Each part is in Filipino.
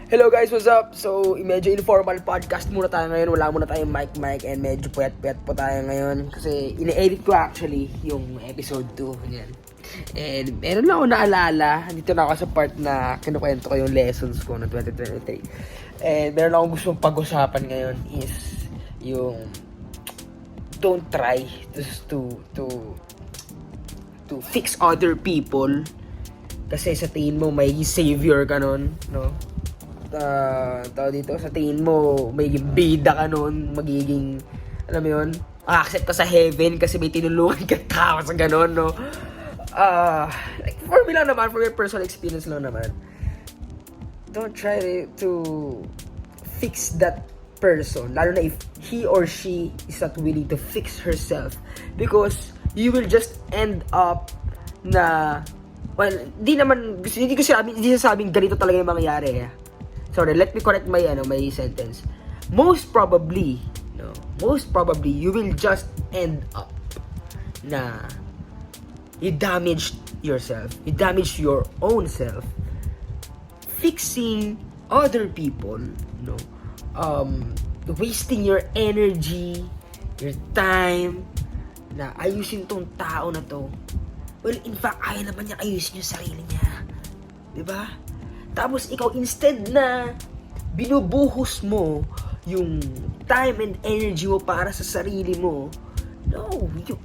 Hello guys, what's up? So, medyo informal podcast muna tayo ngayon. Wala muna tayong mic and medyo puyat-puyat po tayo ngayon. Kasi ine-edit ko actually yung episode 2. Yan. And meron lang ako naalala. Dito na ako sa part na kinukwento ko yung lessons ko ng 2023. And meron lang akong gustong pag-usapan ngayon is yung don't try to fix other people. Kasi sa tingin mo may savior ka nun, no? Tao dito, sa tingin mo may bida ka nun, magiging, alam mo yun, accept ka sa heaven kasi may tinulungan ka tao sa ganon, no? Like, for me lang naman, for my personal experience lang naman, don't try to fix that person, lalo na if he or she is not willing to fix herself, because you will just end up na, well, hindi ko sabing ganito talaga yung mangyayari. Sorry, let me correct my sentence. Most probably, you will just end up na you damaged yourself. You damaged your own self. Fixing other people, wasting your energy, your time, na ayusin tong tao na to. Well, in fact, ayaw naman niya ayusin yung sarili niya. Diba? Tapos ikaw, instead na binubuhos mo yung time and energy mo para sa sarili mo, no, you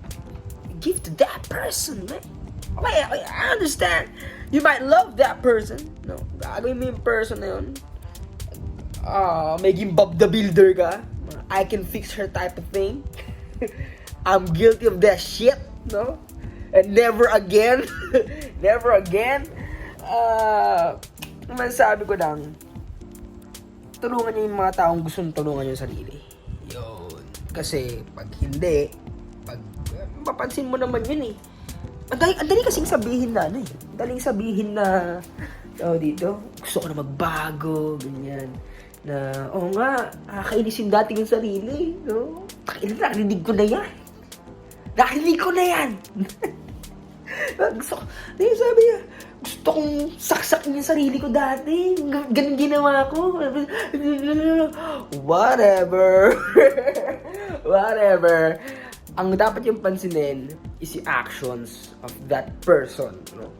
give to that person, man. Okay, I understand. You might love that person. No, gagawin mo yung person na yun. Maging Bob the Builder ka. I can fix her type of thing. I'm guilty of that shit, no? And never again. Never again. Naman sabi ko lang, tulungan niyo yung mga taong gustong tulungan yung sarili. Yun. Kasi, pag hindi, mapapansin mo naman yun eh. Ang dali kasing sabihin na, Ang daling sabihin na, dito, gusto ko na magbago, ganyan. Na, kainisin dati yung sarili, no? Narinig ko na yan. Sabi niya, gusto kong saksakin yung sarili ko dati. Ganun ginawa ko. Whatever. Ang dapat yung pansinin is yung actions of that person. No?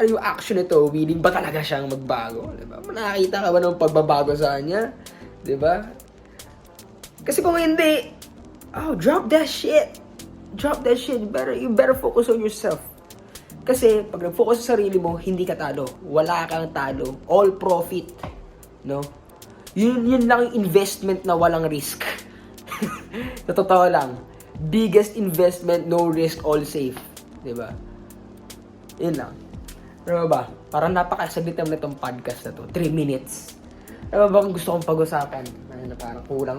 Ano yung action nito? Willing ba talaga siyang magbago? Diba? Nakakita ka ba ng pagbabago sa kanya? Diba? Kasi kung hindi, drop that shit. You better focus on yourself. Kasi pag nag-focus sa sarili mo, hindi ka talo. Wala kang talo. All profit. No? Yun lang yung investment na walang risk. Sa totoo lang. Biggest investment, no risk, all safe. Diba? Yun lang. Ano ba? Parang napakasaglit naman itong podcast na to. 3 minutes. Ano ba kung gusto kong pag-usapan?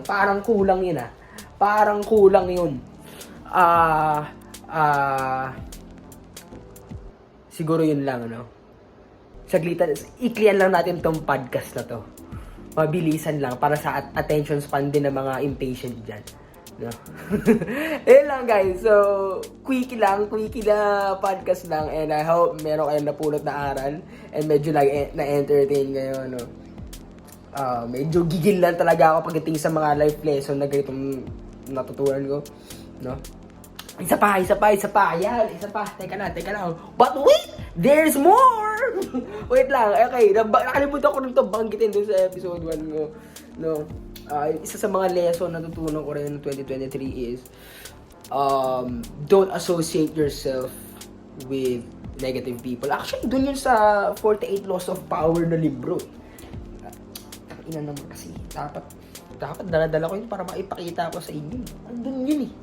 Parang kulang yun ah. Parang kulang yun. Siguro yun lang, Saglitan, iklian lang natin tong podcast na to. Mabilisan lang para sa attention span din ng mga impatient dyan. No? Ayun lang guys. So, quickie na podcast lang. And I hope meron kayong napulot na aral. And medyo na-entertain kayo, medyo gigil lang talaga ako pagdating sa mga life lesson na ganitong natutunan ko. No? Isa pa. Yan, isa pa. Teka lang. But wait! There's more! Wait lang. Okay, nakalimutan ko rin ito banggitin dun sa episode 1 ko. No? Isa sa mga lesson na natutunan ko rin ng 2023 is don't associate yourself with negative people. Actually, dun yun sa 48 Laws of Power na libro. Ina naman kasi. Dapat dala-dala ko yun para maipakita ko sa inyo. Andun yun eh.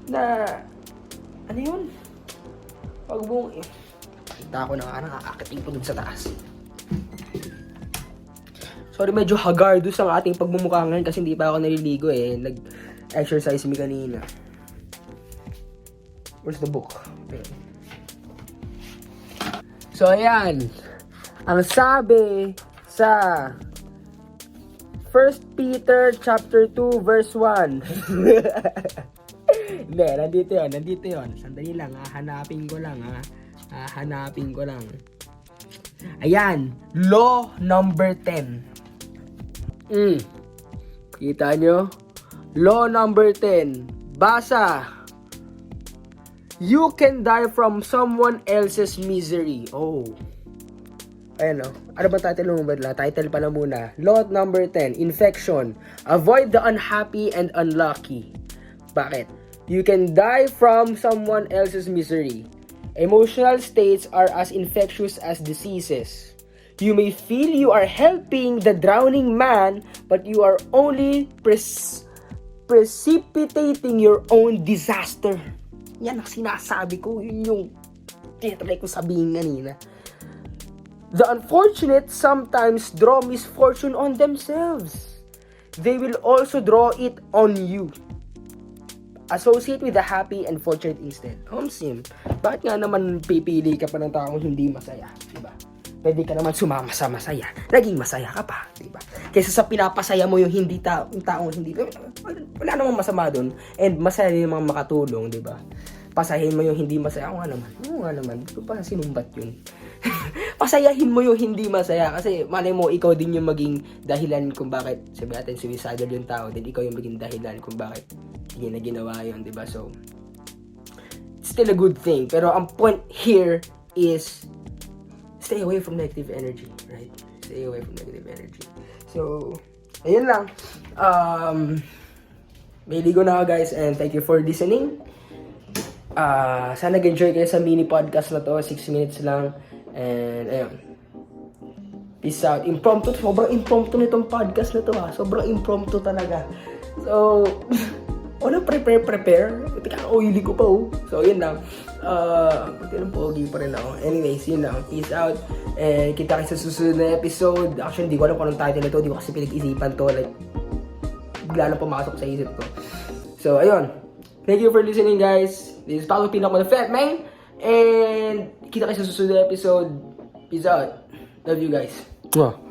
Na, ano yun? Pag buong, pakita ko na nga, nakakating ko dun sa taas. Sorry, medyo haggard sa ating pagmumukha ngayon kasi hindi pa ako naliligo eh. Nag-exercise mi kanina. Where's the book? Okay. So, ayan. Ang sabi sa 1 Peter chapter 2 verse 1. Hindi, nandito yun. Sandali lang, hahanapin ko lang. Ayan, law number 10. Kita nyo? Law number 10. Basa. You can die from someone else's misery. Oh. Ayan o. Ano ba title mo ba? Title pala muna. Law number 10. Infection. Avoid the unhappy and unlucky. Bakit? You can die from someone else's misery. Emotional states are as infectious as diseases. You may feel you are helping the drowning man, but you are only precipitating your own disaster. Yan ang sinasabi ko. Yun yung tinatry ko sabihin kanina. The unfortunate sometimes draw misfortune on themselves. They will also draw it on you. Associate with the happy and fortunate instead. Sim, bakit nga naman pipili ka pa ng taong hindi masaya? Diba? Pwede ka naman sumama sa masaya. Naging masaya ka pa. Diba? Kaysa sa pinapasaya mo yung hindi taong hindi. Wala namang masama dun. And masaya din namang makatulong. Diba? Pasahin mo yung hindi masaya. Oo nga naman. Ito pa sinumbat yun. Pasayahin mo yung hindi masaya. Kasi malay mo, ikaw din yung maging dahilan kung bakit, sabi natin, suicidal yung tao. Then ikaw yung maging dahilan kung bakit hindi na ginawa yun. Diba? So, it's still a good thing. Pero ang point here is stay away from negative energy. Right? Stay away from negative energy. So, ayun lang. May ligo na ako guys. And thank you for listening. Sana nag-enjoy kayo sa mini podcast na to. 6 minutes lang. And ayun. Peace out. Impromptu. Sobrang impromptu nitong podcast na to ha. Sobrang impromptu talaga. So, walang prepare. Teka, oily ko pa oh. So, yun lang. Pati ng pogi pa rin ako. Anyways, yun lang. Peace out. And kita kayo sa susunod na episode. Actually, hindi ko alam kung anong title nito. Hindi ko kasi pinag-isipan to. Like, bigla lang pumasok sa isip ko. So, ayun. Thank you for listening, guys. This is Paolo Pino, the Fat Man. And kita kayo sa susunod na episode. Peace out. Love you guys. Mwah.